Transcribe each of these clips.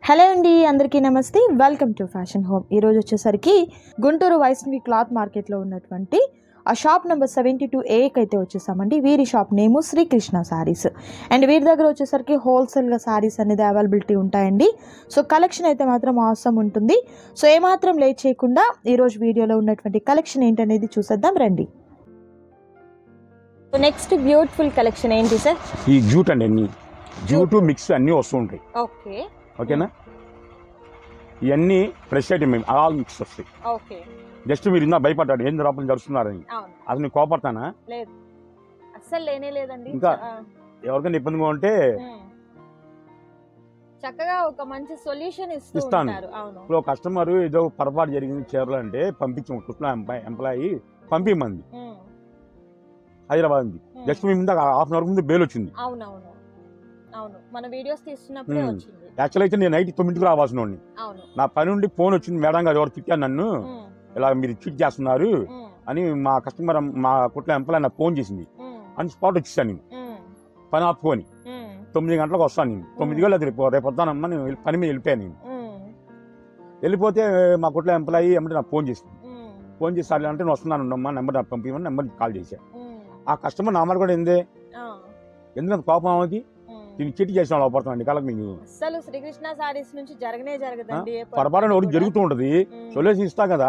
Hello అండి, అందరికీ నమస్తే. Welcome to fashion home. ఈరోజు వచ్చేసరికి గుంటూరు వైష్ణవి క్లాత్ మార్కెట్లో ఉన్నటువంటి ఆ షాప్ నెంబర్ 72A అయితే వచ్చేసామండి. వీరి షాప్ నేము శ్రీకృష్ణ శారీస్. అండ్ వీరి దగ్గర వచ్చేసరికి హోల్సేల్గా శారీస్ అనేది అవైలబిలిటీ ఉంటాయండి. సో కలెక్షన్ అయితే మాత్రం అవసరం ఉంటుంది. సో ఏమాత్రం లేట్ చేయకుండా ఈరోజు వీడియోలో ఉన్నటువంటి కలెక్షన్ ఏంటనేది చూసేద్దాం రండి. నెక్స్ట్ బ్యూటిఫుల్ కలెక్షన్ ఏంటి సార్? ఈ జూట్ అండి, అన్ని జూటు మిక్స్ అన్నీ వస్తుంటాయి. ఓకే, ఓకేనా? ఇవన్నీ ఫ్రెష్ ఐటమ్, ఆల్ మిక్స్ వస్తాయి. ఓకే. జస్ట్ మీరు ఇందా భయపడ్డాడు ఏంది లోపల జరుస్తున్నారని. అసలు నేను కోపడతానా? లేదు, అస్సలు లేనే లేదండి. ఇంకా ఎవరికైనా ఇబ్బందిగా ఉంటే చక్కగా ఒక మంచి సొల్యూషన్ ఇస్తాను. ఇప్పుడు కస్టమర్ ఏదో పొరపాటు జరిగింది చీరలు అంటే పంపించాము, కృష్ణ ఎంప్లాయీ పంపించమంది హైదరాబాద్ నుంచి. జస్ట్ మీ ముందు హాఫ్ అన్ అవర్ ముందు బెయిల్ వచ్చింది. మన వీడియోస్ తీస్తున్నప్పుడే వచ్చింది. యాక్చువల్ అయితే నేను నైట్ 9కి రావాల్సిన వాడిని. నా పని నుండి ఫోన్ వచ్చింది, మేడం గారు ఎవరు తిట్టాను నన్ను, ఇలా మీరు చీట్ చేస్తున్నారు అని. మా కస్టమర్, మా కుట్ల ఎంప్లాయ్ నాకు ఫోన్ చేసింది. అని స్పాట్ వచ్చేసాను నేను, పని ఆపుకొని 9 గంటలకు వస్తాను నేను. 9 గంటలు రేపు వద్దానమ్మా, నేను పని మీద వెళ్ళిపోయాను. నేను వెళ్ళిపోతే మా కుట్ల ఎంప్లాయీ ఏమంటే నాకు ఫోన్ చేసింది. ఫోన్ చేసి సార్ అంటే నేను వస్తున్నాను అమ్మా, నెంబర్ నాకు పంపించమని నెంబర్ కాల్ చేశాను. ఆ కస్టమర్ నా మాట కూడా ఎందుకంత కోపం అవుతుంది, నేను చిట్టి చేసిన లోపడుతున్నాండి కలక. మీకు అసలు శ్రీకృష్ణ సారీస్ నుంచి జరగదండి, పొరపాటు ఒకటి జరుగుతూ ఉంటది. సొల్యూషన్ ఇస్తా కదా.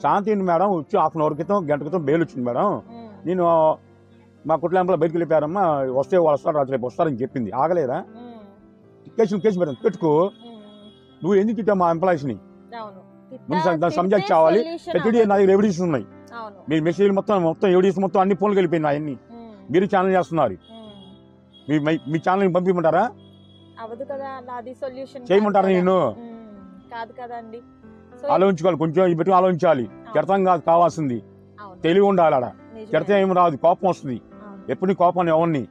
శాంతి మేడం వచ్చి హాఫ్ అన్ అవర్ క్రితం, గంట క్రితం బెయిల్ వచ్చింది మేడం, నేను మా కుట్ల ఎంప్లాయ్ బయటకు వెళ్ళిపోయారమ్మా, వస్తే వాళ్ళు వస్తారు, రాత్రి రేపు వస్తారని చెప్పింది. ఆగలేదా? కేసు మేడం పెట్టుకో. నువ్వు ఎందుకు తిట్టావు మా ఎంప్లాయీస్ ని? సబ్జెక్ట్ కావాలి. ప్రతిదీ నా దగ్గర ఎవిడెన్స్ ఉన్నాయి. మీ మెసేజ్ మొత్తం ఎవిడెన్స్ మొత్తం అన్ని ఫోన్కి వెళ్ళిపోయింది. అవన్నీ మీరు ఛానల్ చేస్తున్నారు. మీ ఛానల్ పంపించమంటారా? చేయమంటారా? నేను ఆలోచించుకోవాలి, కొంచెం పెట్టి ఆలోచించాలి. చెడతాం కాదు కావాల్సింది, తెలివి ఉండాలి. ఆడ చెడతే ఏమి రాదు, కోపం వస్తుంది. ఎప్పుడు నీ కోపాన్ని ఎవరిని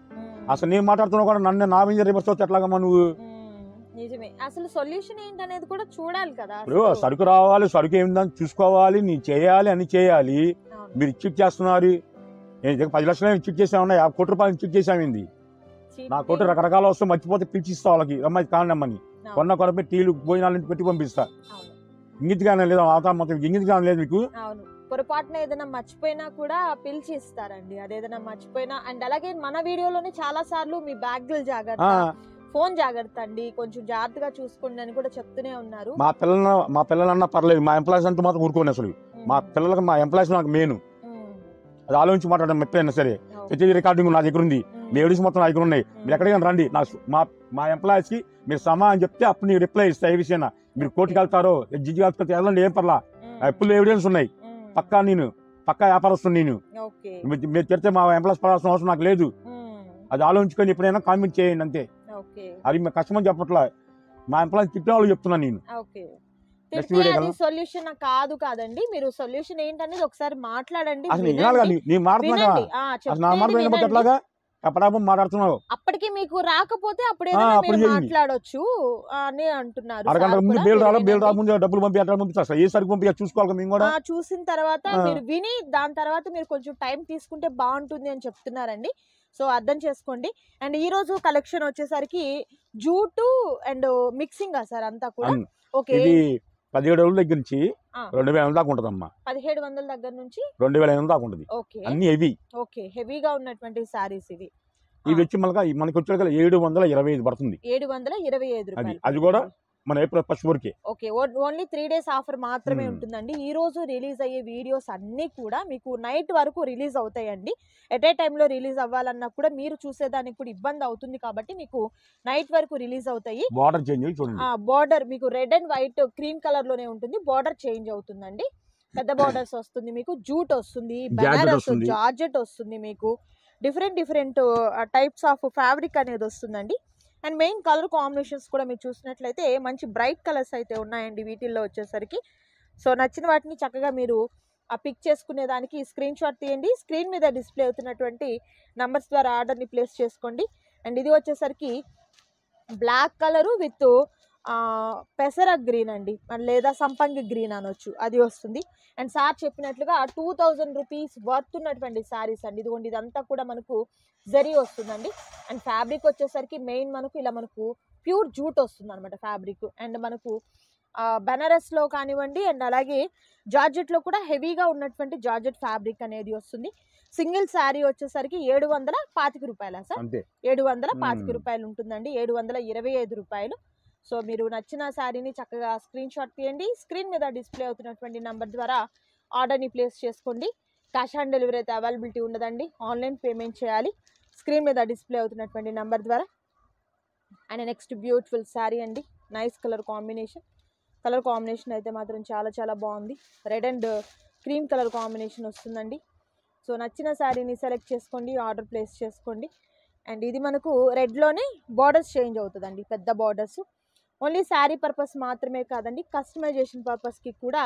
అసలు నేను మాట్లాడుతున్నావు కూడా నన్ను నా మీద రివర్స్ వస్తే ఎట్లాగమ్మా నువ్వు? అసలు సొల్యూషన్ ఏంటనేది కూడా చూడాలి కదా. ఇప్పుడు సరుకు రావాలి, సరుకు ఏమిందని చూసుకోవాలి, నీ చేయాలి, అన్ని చేయాలి. మీరు చిట్ చేస్తున్నారు. నేను 10 లక్షలు చిట్ చేసామన్నా, 50 కోట్ల రూపాయలు చిట్ చేసామింది. నా కోటి రకరకాల వస్తే మర్చిపోతే పిలిచిస్తా వాళ్ళకి, అమ్మాయి కానమ్మని కొనపై టీలు భోజనాలు పెట్టి పంపిస్తా. ఇంగితిగానే లేదా మొత్తం ఇంగితిగానే లేదు మీకు. పొరపాటున ఏదైనా మర్చిపోయినా కూడా పిలిచి ఇస్తారండి. అదేదైనా మర్చిపోయినా. అండ్ అలాగే మన వీడియోలోనే చాలా సార్లు మీ బ్యాగులు జాగ్రత్త, ఫోన్ జాగ్రత్త అండి, కొంచెం జాగ్రత్తగా చూసుకోండి అని కూడా చెప్తూనే ఉన్నారు. మా పిల్లలన్నా పర్లేదు, మా ఎంప్లాయీస్ అంతా మాత్రం ఊరుకోండి. అసలు మా పిల్లలకి, మా ఎంప్లాయీస్ నాకు మెయిన్. అది ఆలోచించి మాట్లాడడం ఎప్పుడైనా సరే. ప్రతి రికార్డింగ్ నా దగ్గర ఉంది, మీ ఎవిడెన్స్ మొత్తం నా దగ్గర ఉన్నాయి. మీరు ఎక్కడికైనా రండి, మా ఎంప్లాయీస్ కి మీరు సమా అని చెప్తే అప్పుడు నీకు రిప్లై ఇస్తా. ఏ విషయం మీరు కోర్టుకి వెళ్తారో జిడ్జి వెళ్తే వెళ్ళండి, ఏం పర్లా. ఎప్పుడు ఎవిడెన్స్ ఉన్నాయి. పక్కా వ్యాపారస్తుంది నేను. మీరు చెప్తే మా ఎంప్లాయీస్ పడాల్సిన అవసరం నాకు లేదు. అది ఆలోచించుకొని ఎప్పుడైనా కామెంట్ చేయండి అంతే. అది మా కస్టమర్ చెప్పట్లా, మా ఎంప్లాయీస్ తిట్టే వాళ్ళు చెప్తున్నాను నేను. సొల్యూషన్ కాదండి, మీరు సొల్యూషన్ ఏంటనేది ఒకసారి మాట్లాడండి. మాట్లాడుతున్నావు అప్పటికి మీకు రాకపోతే అప్పుడే మాట్లాడొచ్చు అని అంటున్నారు. అరగంట ముందు బెయిల్ రాముందు డబ్బులు పంపించాలి, ఏ సరికి పంపించాలి చూసుకోవాలి. మేము కూడా చూసిన తర్వాత మీరు విని దాని తర్వాత మీరు కొంచెం టైం తీసుకుంటే బాగుంటుంది అని చెప్తున్నారండి. సో అర్థం చేసుకోండి. అండ్ ఈ రోజు కలెక్షన్ వచ్చేసరికి జూటు అండ్ మిక్సింగ్ సార్ అంతా కూడా. ఓకే, 17,000 దగ్గర నుంచి 2,500 దాకా ఉంటదమ్మా. 1700 దగ్గర నుంచి 2,500 దాకా ఉంటది. అన్ని హెవీ. ఓకే, హెవీగా ఉన్నటువంటి సారీస్ ఇవి వచ్చి మనకి వచ్చే 725 పడుతుంది. 725 రూపాయలు. అది కూడా మన ఏప్రిల్ 1 వరకే. ఓకే, ఓన్లీ 3 days ఆఫర్ మాత్రమే ఉంటుందండి. ఈ రోజు రిలీజ్ అయ్యే వీడియోస్ అన్ని కూడా మీకు నైట్ వరకు రిలీజ్ అవుతాయండి. ఎట్ ఏ టైంలో రిలీజ్ అవ్వాలన్నా కూడా మీరు చూసేదానికి కూడా ఇబ్బంది అవుతుంది కాబట్టి మీకు నైట్ వరకు రిలీజ్ అవుతాయి. బార్డర్ చేంజ్ చూడండి. బార్డర్ మీకు red and white cream colour లోనే ఉంటుంది. బార్డర్ చేంజ్ అవుతుందండి, పెద్ద బార్డర్స్ వస్తుంది మీకు. జూట్ వస్తుంది, బనారస్, జార్జెట్ వస్తుంది మీకు. డిఫరెంట్ టైప్స్ ఆఫ్ ఫ్యాబ్రిక్ అనేది వస్తుందండి. అండ్ మెయిన్ కలర్ కాంబినేషన్స్ కూడా మీరు చూసినట్లయితే మంచి బ్రైట్ కలర్స్ అయితే ఉన్నాయండి వీటిల్లో వచ్చేసరికి. సో నచ్చిన వాటిని చక్కగా మీరు పిక్ చేసుకునే దానికి స్క్రీన్ షాట్ తీయండి. స్క్రీన్ మీద డిస్ప్లే అవుతున్నటువంటి నంబర్స్ ద్వారా ఆర్డర్ని ప్లేస్ చేసుకోండి. అండ్ ఇది వచ్చేసరికి బ్లాక్ కలరు విత్ పెసర గ్రీన్ అండి, లేదా సంపంగి గ్రీన్ అనొచ్చు, అది వస్తుంది. అండ్ సార్ చెప్పినట్లుగా 2000 రూపీస్ వర్త్ ఉన్నటువంటి శారీస్ అండి. ఇదిగోండి, ఇదంతా కూడా మనకు జరీ వస్తుందండి. అండ్ ఫ్యాబ్రిక్ వచ్చేసరికి మెయిన్ మనకు ఇలా మనకు ప్యూర్ జూట్ వస్తుంది అనమాట ఫ్యాబ్రిక్. అండ్ మనకు బెనారస్లో కానివ్వండి అండ్ అలాగే జార్జెట్లో కూడా హెవీగా ఉన్నటువంటి జార్జెట్ ఫ్యాబ్రిక్ అనేది వస్తుంది. సింగిల్ శారీ వచ్చేసరికి 725 రూపాయల సార్, 725 రూపాయలు ఉంటుందండి, 725 రూపాయలు. సో మీరు నచ్చిన శారీని చక్కగా స్క్రీన్ షాట్ తీయండి, స్క్రీన్ మీద డిస్ప్లే అవుతున్నటువంటి నెంబర్ ద్వారా ఆర్డర్ని ప్లేస్ చేసుకోండి. క్యాష్ ఆన్ డెలివరీ అయితే అవైలబిలిటీ ఉండదండి, ఆన్లైన్ పేమెంట్ చేయాలి స్క్రీన్ మీద డిస్ప్లే అవుతున్నటువంటి నెంబర్ ద్వారా. అండ్ నెక్స్ట్ బ్యూటిఫుల్ శారీ అండి, నైస్ కలర్ కాంబినేషన్ అయితే మాత్రం చాలా చాలా బాగుంది. Red and cream colour combination వస్తుందండి. సో నచ్చిన శారీని సెలెక్ట్ చేసుకోండి, ఆర్డర్ ప్లేస్ చేసుకోండి. అండ్ ఇది మనకు రెడ్లోనే బార్డర్స్ చేంజ్ అవుతుందండి, పెద్ద బార్డర్స్. ఓన్లీ శారీ పర్పస్ మాత్రమే కాదండి, కస్టమైజేషన్ పర్పస్కి కూడా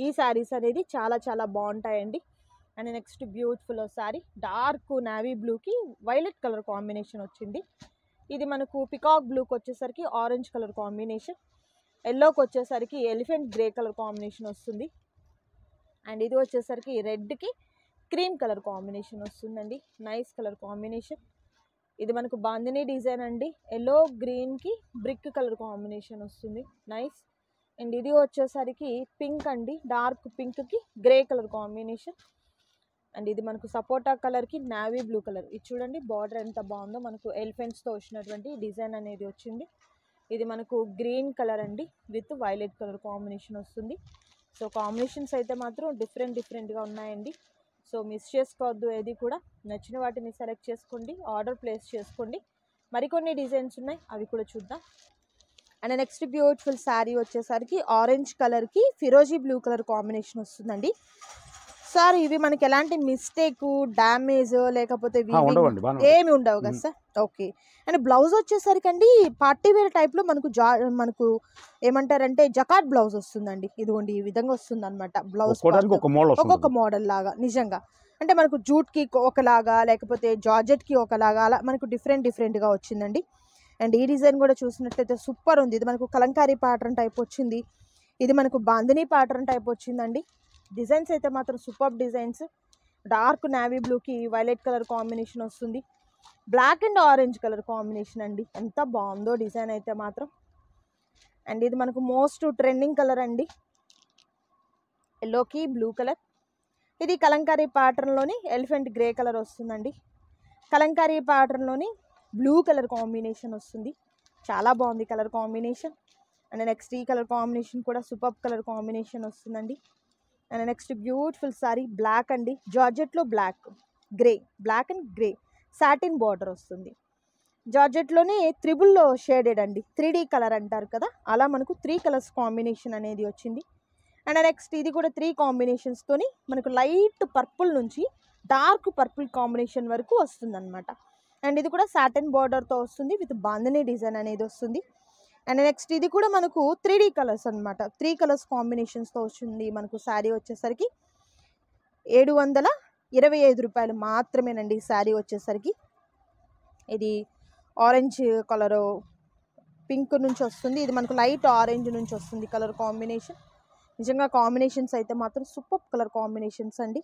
ఈ శారీస్ అనేది చాలా చాలా బాగుంటాయండి. And next beautiful sari, dark navy బ్లూకి వైలెట్ కలర్ కాంబినేషన్ వచ్చింది. ఇది మనకు పికాక్ బ్లూకి వచ్చేసరికి ఆరెంజ్ కలర్ కాంబినేషన్, ఎల్లోకి వచ్చేసరికి ఎలిఫెంట్ గ్రే కలర్ కాంబినేషన్ వస్తుంది. అండ్ ఇది వచ్చేసరికి రెడ్కి క్రీమ్ కలర్ కాంబినేషన్ వస్తుందండి, నైస్ కలర్ కాంబినేషన్. ఇది మనకు బాందినీ డిజైన్ అండి, ఎల్లో గ్రీన్కి బ్రిక్ కలర్ కాంబినేషన్ వస్తుంది, నైస్. అండ్ ఇది వచ్చేసరికి పింక్ అండి, డార్క్ పింక్కి గ్రే కలర్ కాంబినేషన్. అండ్ ఇది మనకు సపోటా కలర్కి నావీ బ్లూ కలర్. ఇది చూడండి బార్డర్ ఎంత బాగుందో, మనకు ఎలిఫెంట్స్తో వచ్చినటువంటి డిజైన్ అనేది వచ్చింది. ఇది మనకు గ్రీన్ కలర్ అండి విత్ వైలెట్ కలర్ కాంబినేషన్ వస్తుంది. సో కాంబినేషన్స్ అయితే మాత్రం డిఫరెంట్గా ఉన్నాయండి. సో మిస్ చేసుకోవద్దు, ఏది కూడా నచ్చిన వాటిని సెలెక్ట్ చేసుకోండి, ఆర్డర్ ప్లేస్ చేసుకోండి. మరికొన్ని డిజైన్స్ ఉన్నాయి, అవి కూడా చూద్దాం. అండ్ నెక్స్ట్ బ్యూటిఫుల్ శారీ వచ్చేసరికి ఆరెంజ్ కలర్కి ఫిరోజీ బ్లూ కలర్ కాంబినేషన్ వస్తుందండి. సార్ ఇవి మనకి ఎలాంటి మిస్టేక్, డ్యామేజ్ లేకపోతే ఏమి ఉండవు కదా సార్? ఓకే. అండ్ బ్లౌజ్ వచ్చేసరికి అండి పార్టీ వేర్ టైప్లో మనకు ఏమంటారంటే జకాట్ బ్లౌజ్ వస్తుందండి. ఇదిగోండి ఈ విధంగా వస్తుంది అనమాట బ్లౌజ్, ఒక్కొక్క మోడల్ లాగా. నిజంగా అంటే మనకు జూట్కి ఒకలాగా లేకపోతే జార్జెట్కి ఒకలాగా అలా మనకు డిఫరెంట్గా వచ్చిందండి. అండ్ ఈ డిజైన్ కూడా చూసినట్లయితే సూపర్ ఉంది. ఇది మనకు కలంకారీ ప్యాటర్న్ టైప్ వచ్చింది, ఇది మనకు బాందినీ ప్యాటర్న్ టైప్ వచ్చిందండి. డిజైన్స్ అయితే మాత్రం సూపర్ డిజైన్స్. డార్క్ నావీ బ్లూకి వైలెట్ కలర్ కాంబినేషన్ వస్తుంది, black and orange colour combination అండి, ఎంత బాగుందో డిజైన్ అయితే మాత్రం. అండ్ ఇది మనకు మోస్ట్ ట్రెండింగ్ కలర్ అండి, ఎల్లోకి బ్లూ కలర్. ఇది కలంకారీ ప్యాటర్న్లోని ఎలిఫెంట్ గ్రే కలర్ వస్తుందండి, కలంకారీ ప్యాటర్న్లోని బ్లూ కలర్ కాంబినేషన్ వస్తుంది, చాలా బాగుంది కలర్ కాంబినేషన్. అండ్ నెక్స్ట్ ఈ కలర్ కాంబినేషన్ కూడా సూపర్ కలర్ కాంబినేషన్ వస్తుందండి. And next beautiful sari black అండి, జార్జెట్లో black and grey satin border వస్తుంది. జార్జెట్లోనే త్రిబుల్లో షేడెడ్ అండి, 3D కలర్ అంటారు కదా, అలా మనకు 3 కలర్స్ కాంబినేషన్ అనేది వచ్చింది. అండ్ నెక్స్ట్ ఇది కూడా 3 కాంబినేషన్స్తోని మనకు లైట్ పర్పుల్ నుంచి డార్క్ పర్పుల్ కాంబినేషన్ వరకు వస్తుంది అనమాట. అండ్ ఇది కూడా సాటిన్ బార్డర్తో వస్తుంది విత్ బాందినీ డిజైన్ అనేది వస్తుంది. అండ్ నెక్స్ట్ ఇది కూడా మనకు 3D కలర్స్ అనమాట, 3 కలర్స్ కాంబినేషన్స్తో వచ్చింది. మనకు శారీ వచ్చేసరికి 725 రూపాయలు మాత్రమేనండి ఈ శారీ వచ్చేసరికి. ఇది ఆరెంజ్ కలరు పింక్ నుంచి వస్తుంది, ఇది మనకు లైట్ ఆరెంజ్ నుంచి వస్తుంది కలర్ కాంబినేషన్. నిజంగా కాంబినేషన్స్ అయితే మాత్రం సూపర్ కలర్ కాంబినేషన్స్ అండి.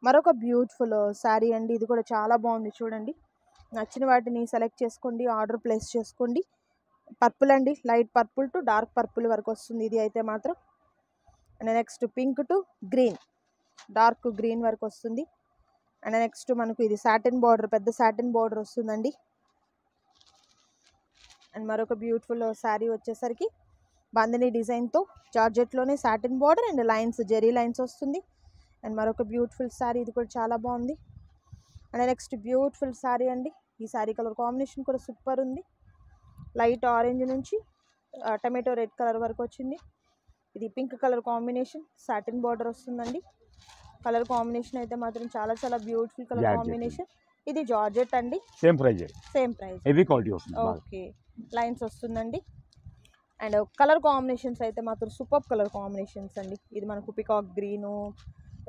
మరొక బ్యూటిఫుల్ శారీ అండి, ఇది కూడా చాలా బాగుంది చూడండి. నచ్చిన వాటిని సెలెక్ట్ చేసుకోండి, ఆర్డర్ ప్లేస్ చేసుకోండి. పర్పుల్ అండి, light purple to dark purple వరకు వస్తుంది ఇది అయితే మాత్రం. And next pink to green, dark green వరకు వస్తుంది. అండ్ నెక్స్ట్ మనకు ఇది సాటిన్ బార్డర్, పెద్ద సాటిన్ బార్డర్ వస్తుందండి. అండ్ మరొక బ్యూటిఫుల్ శారీ వచ్చేసరికి బాందినీ డిజైన్తో జార్జెట్లోనే satin border and lines, zari lines వస్తుంది. అండ్ మరొక బ్యూటిఫుల్ శారీ, ఇది కూడా చాలా బాగుంది. అండ్ నెక్స్ట్ బ్యూటిఫుల్ శారీ అండి, ఈ శారీ కలర్ కాంబినేషన్ కూడా సూపర్ ఉంది, లైట్ ఆరెంజ్ నుంచి టమాటో రెడ్ కలర్ వరకు వచ్చింది. ఇది pink colour combination, satin border వస్తుందండి. కలర్ కాంబినేషన్ అయితే మాత్రం చాలా చాలా బ్యూటిఫుల్ కలర్ కాంబినేషన్. ఇది జార్జెట్ అండి, సేమ్ ప్రైస్ హెవీ క్వాలిటీ వస్తుంది. ఓకే, లైన్స్ వస్తుందండి. అండ్ కలర్ కాంబినేషన్స్ అయితే మాత్రం సూపర్ కలర్ కాంబినేషన్స్ అండి. ఇది మనకు పికాక్ గ్రీను,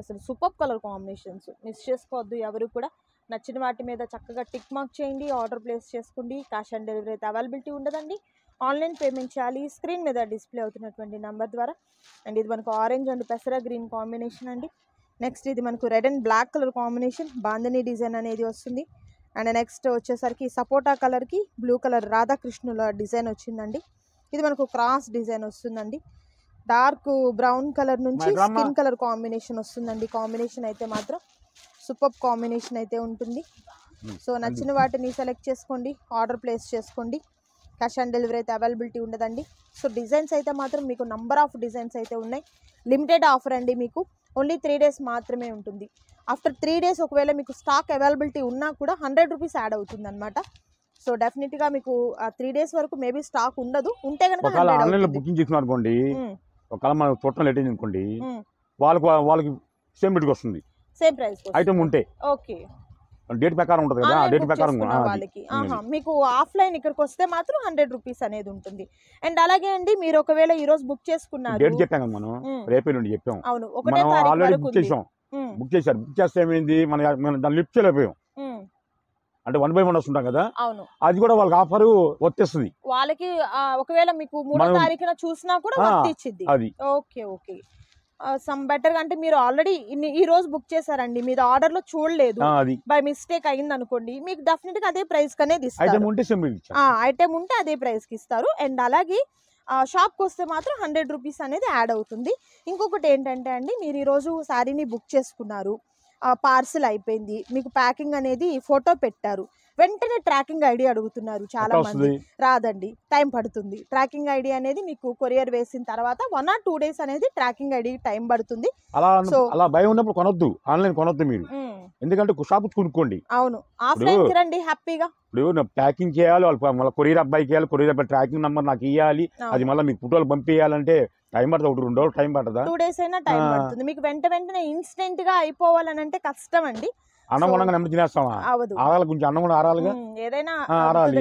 అసలు సూపర్ కలర్ కాంబినేషన్స్. మిస్ చేసుకోవద్దు ఎవరు కూడా. నచ్చిన వాటి మీద చక్కగా టిక్ మార్క్ చేయండి, ఆర్డర్ ప్లేస్ చేసుకోండి. క్యాష్ ఆన్ డెలివరీ అయితే అవైలబిలిటీ ఉండదండి, ఆన్లైన్ పేమెంట్ చేయాలి స్క్రీన్ మీద డిస్ప్లే అవుతున్నటువంటి నెంబర్ ద్వారా. అండ్ ఇది మనకు ఆరెంజ్ అండ్ పెసర గ్రీన్ కాంబినేషన్ అండి. నెక్స్ట్ ఇది మనకు red and black colour combination, bandhani design అనేది వస్తుంది. అండ్ నెక్స్ట్ వచ్చేసరికి సపోటా కలర్కి బ్లూ కలర్ రాధాకృష్ణుల డిజైన్ వచ్చిందండి. ఇది మనకు క్రాస్ డిజైన్ వస్తుందండి. డార్క్ బ్రౌన్ కలర్ నుంచి స్కిన్ కలర్ కాంబినేషన్ వస్తుందండి. కాంబినేషన్ అయితే మాత్రం సూపర్ కాంబినేషన్ అయితే ఉంటుంది. సో నచ్చిన వాటిని సెలెక్ట్ చేసుకోండి, ఆర్డర్ ప్లేస్ చేసుకోండి. క్యాష్ ఆన్ డెలివరీ అయితే అవైలబిలిటీ ఉండదండి. సో డిజైన్స్ అయితే మాత్రం మీకు నంబర్ ఆఫ్ డిజైన్స్ అయితే ఉన్నాయి. లిమిటెడ్ ఆఫర్ అండి, మీకు ఓన్లీ 3 days మాత్రమే ఉంటుంది. ఆఫ్టర్ 3 days ఒకవేళ మీకు స్టాక్ అవైలబిలిటీ ఉన్నా కూడా 100 rupees యాడ్ అవుతుంది అనమాట. సో డెఫినెట్గా మీకు 3 days వరకు మేబీ స్టాక్ ఉండదు. ఉంటే కనుక ఆన్లైన్లో బుకింగ్ చేసుకున్నారు అనుకోండి, ఒకవేళ మనం చూడటం లేట్ అయింది అనుకోండి, వాళ్ళకి సేమ్ రేట్కి వస్తుంది, సేమ్ ప్రైస్ ఐటమ్ ఉంటే. ఓకే, డేట్ ప్రకారం ఉంటుంది కదా, డేట్ ప్రకారం వాళ్ళకి. మీకు ఆఫ్లైన్ ఇక్కడికి వస్తే మాత్రం 100 rupees అనేది ఉంటుంది. అండ్ అలాగే అండి, మీరు ఒకవేళ ఈ రోజు బుక్ చేసుకున్నారు, డేట్ చెప్పాం కదా మనం, రేపే నుండి చెప్పాం. అవును, 1వ తారీఖు ఆల్రెడీ వరకు బుక్ చేసాం. బుక్ చేశారు, బుక్ చేస్తే ఏమైంది, మనం దాన్ని లిఫ్ట్ చేయలేకపోయాం. అంటే 1 by 1 వస్తుంటాం కదా, అవును, అది కూడా వాళ్ళకి ఆఫర్ వచ్చేస్తుంది. వాళ్ళకి ఒకవేళ మీకు 3వ తారీఖున చూసినా కూడా వర్తించిద్ది. అది ఓకే ఓకే, సమ్ బెటర్. అంటే మీరు ఆల్రెడీ ఈ రోజు బుక్ చేశారండి, మీరు ఆర్డర్ లో చూడలేదు, బై మిస్టేక్ అయింది అనుకోండి, మీకు డెఫినెట్ గా అదే ప్రైస్ కి అనేది ఇస్తారు. ఐటమ్ ఉంటే అదే ప్రైస్ కి ఇస్తారు. అండ్ అలాగే షాప్ కి వస్తే మాత్రం 100 rupees అనేది యాడ్ అవుతుంది. ఇంకొకటి ఏంటంటే అండి, మీరు ఈ రోజు శారీని బుక్ చేసుకున్నారు, పార్సిల్ అయిపోయింది, మీకు ప్యాకింగ్ అనేది ఫోటో పెట్టారు, వెంటనే ట్రాకింగ్ ఐడి అడుగుతున్నారు చాలా మంది. రాదండి, టైం పడుతుంది. ట్రాకింగ్ ఐడి అనేది మీకు కొరియర్ వేసిన తర్వాత 1 or 2 days అనేది ట్రాకింగ్ ఐడి టైం పడుతుంది. అలా భయం ఉన్నప్పుడు కొనొద్దు, ఆన్లైన్ కొనొద్దు మీరు, ఎందుకంటే షాప్ కొనుక్కోండి. అవును, ఆఫ్లైన్ కి రండి హ్యాపీగా. ఇప్పుడు ప్యాకింగ్ చేయాలి, మళ్ళీ కొరియర్ అబ్బాయికి ఇవ్వాలి, కొరియర్ అబ్బాయి ట్రాకింగ్ నెంబర్ నాకు ఇవ్వాలి, అది మళ్ళీ మీకు ఫోటోలు పంపించాలంటే టైం పడుతుంది. 1-2 రోజులు టైం పడుతుందా, 2 days అయినా టైం పడుతుంది. మీకు వెంటనే ఇన్స్టెంట్ గా అయిపోవాలని అంటే కష్టం అండి. అన్నం ఉండగా నెమ్మది తినేస్తామా, ఆరాలి, కొంచెం అన్నం కూడా ఆరాలిగా, ఏదైనా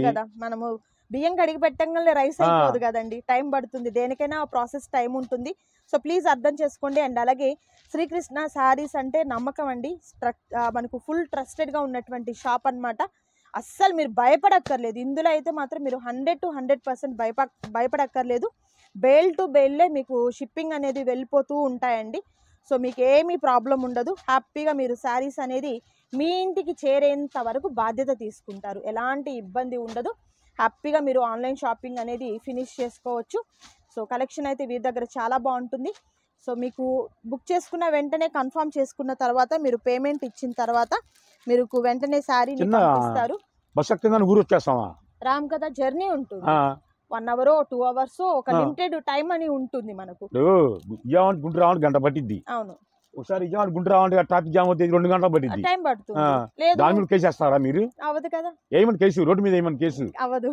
కదా. మనము బియ్యం కడిగి పెట్టగానే రైస్ అయిపోదు కదండి, టైం పడుతుంది. దేనికైనా ప్రాసెస్ టైం ఉంటుంది. సో ప్లీజ్ అర్థం చేసుకోండి. అండ్ అలాగే శ్రీకృష్ణ శారీస్ అంటే నమ్మకం అండి, మనకు ఫుల్ ట్రస్టెడ్ గా ఉన్నటువంటి షాప్ అన్నమాట. అస్సలు మీరు భయపడక్కర్లేదు. ఇందులో అయితే మాత్రం మీరు 100 to 100% భయపడక్కర్లేదు. బేల్ టు బేల్లే మీకు షిప్పింగ్ అనేది వెళ్ళిపోతూ ఉంటాయండి. సో మీకు ఏమీ ప్రాబ్లం ఉండదు. హ్యాపీగా మీరు శారీస్ అనేది మీ ఇంటికి చేరేంత వరకు బాధ్యత తీసుకుంటారు, ఎలాంటి ఇబ్బంది ఉండదు. హ్యాపీగా మీరు ఆన్లైన్ షాపింగ్ అనేది ఫినిష్ చేసుకోవచ్చు. సో కలెక్షన్ అయితే వీరి దగ్గర చాలా బాగుంటుంది. సో మీకు బుక్ చేసుకున్న వెంటనే కన్ఫర్మ్ చేసుకున్న తర్వాత మీరు పేమెంట్ ఇచ్చిన తర్వాత మీరు వెంటనే శారీని పంపిస్తారు. రామ్ కదా, జర్నీ ఉంటుంది, 1 hour 2 hours ఒక లిమిటెడ్ టైం అని ఉంటుంది మనకు. గుంటూరు రావడానికి గంట పట్టింది. అవును, ఒకసారి గుంటూరు రావడానికి ట్రాఫిక్ జామ్ అవుతుంది, 2 గంటలు పట్టింది, టైం పడుతుంది. దాని మీద కేసు వేస్తారా మీరు? అవదు కదా, ఏమని కేసు, రోడ్డు మీద ఏమని కేసు అవదు.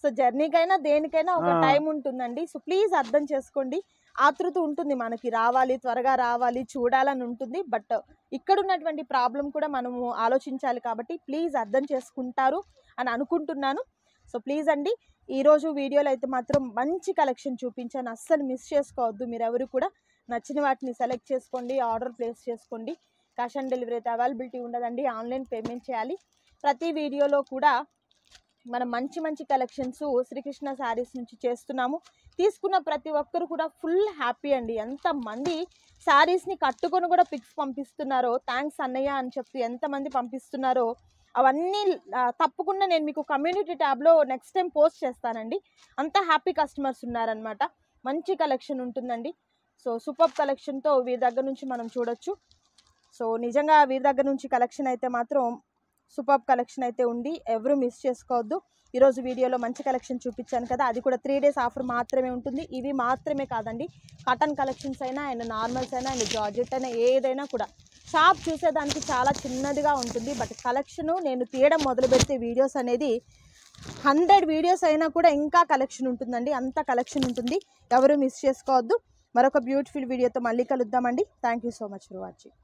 సో జర్నీకైనా దేనికైనా ఒక టైం ఉంటుందండి. సో ప్లీజ్ అర్థం చేసుకోండి. ఆతృత ఉంటుంది మనకి, రావాలి, త్వరగా రావాలి, చూడాలని ఉంటుంది. బట్ ఇక్కడ ఉన్నటువంటి ప్రాబ్లం కూడా మనము ఆలోచించాలి కాబట్టి ప్లీజ్ అర్థం చేసుకుంటారు అని అనుకుంటున్నాను. సో ప్లీజ్ అండి, ఈరోజు వీడియోలో అయితే మాత్రం మంచి కలెక్షన్ చూపించాను, అస్సలు మిస్ చేసుకోవద్దు. మీరు ఎవరు కూడా నచ్చిన వాటిని సెలెక్ట్ చేసుకోండి, ఆర్డర్ ప్లేస్ చేసుకోండి. క్యాష్ ఆన్ డెలివరీ అయితే అవైలబిలిటీ ఉండదండి, ఆన్లైన్ పేమెంట్ చేయాలి. ప్రతి వీడియోలో కూడా మనం మంచి కలెక్షన్స్ శ్రీకృష్ణ శారీస్ నుంచి చేస్తున్నాము. తీసుకున్న ప్రతి ఒక్కరు కూడా ఫుల్ హ్యాపీ అండి. ఎంతమంది శారీస్ని కట్టుకొని కూడా పిక్స్ పంపిస్తున్నారో, థ్యాంక్స్ అన్నయ్య అని చెప్పి ఎంతమంది పంపిస్తున్నారో అవన్నీ తప్పకుండా నేను మీకు కమ్యూనిటీ ట్యాబ్లో నెక్స్ట్ టైం పోస్ట్ చేస్తానండి. అంత హ్యాపీ కస్టమర్స్ ఉన్నారనమాట. మంచి కలెక్షన్ ఉంటుందండి. సో సూపర్ కలెక్షన్తో వీరి దగ్గర నుంచి మనం చూడొచ్చు. సో నిజంగా వీరి దగ్గర నుంచి కలెక్షన్ అయితే మాత్రం సూపర్ కలెక్షన్ అయితే ఉంది, ఎవరు మిస్ చేసుకోవద్దు. ఈరోజు వీడియోలో మంచి కలెక్షన్ చూపించాను కదా, అది కూడా 3 days ఆఫర్ మాత్రమే ఉంటుంది. ఇవి మాత్రమే కాదండి, కాటన్ కలెక్షన్స్ అయినా అండ్ నార్మల్స్ అయినా అండ్ జార్జెట్ అయినా ఏదైనా కూడా షాప్ చూసేదానికి చాలా చిన్నదిగా ఉంటుంది. బట్ కలెక్షను నేను తీయడం మొదలు పెడితే వీడియోస్ అనేది 100 వీడియోస్ అయినా కూడా ఇంకా కలెక్షన్ ఉంటుందండి, అంత కలెక్షన్ ఉంటుంది. ఎవరు మిస్ చేసుకోవద్దు. మరొక బ్యూటిఫుల్ వీడియోతో మళ్ళీ కలుద్దామండి. Thank you so much for watching.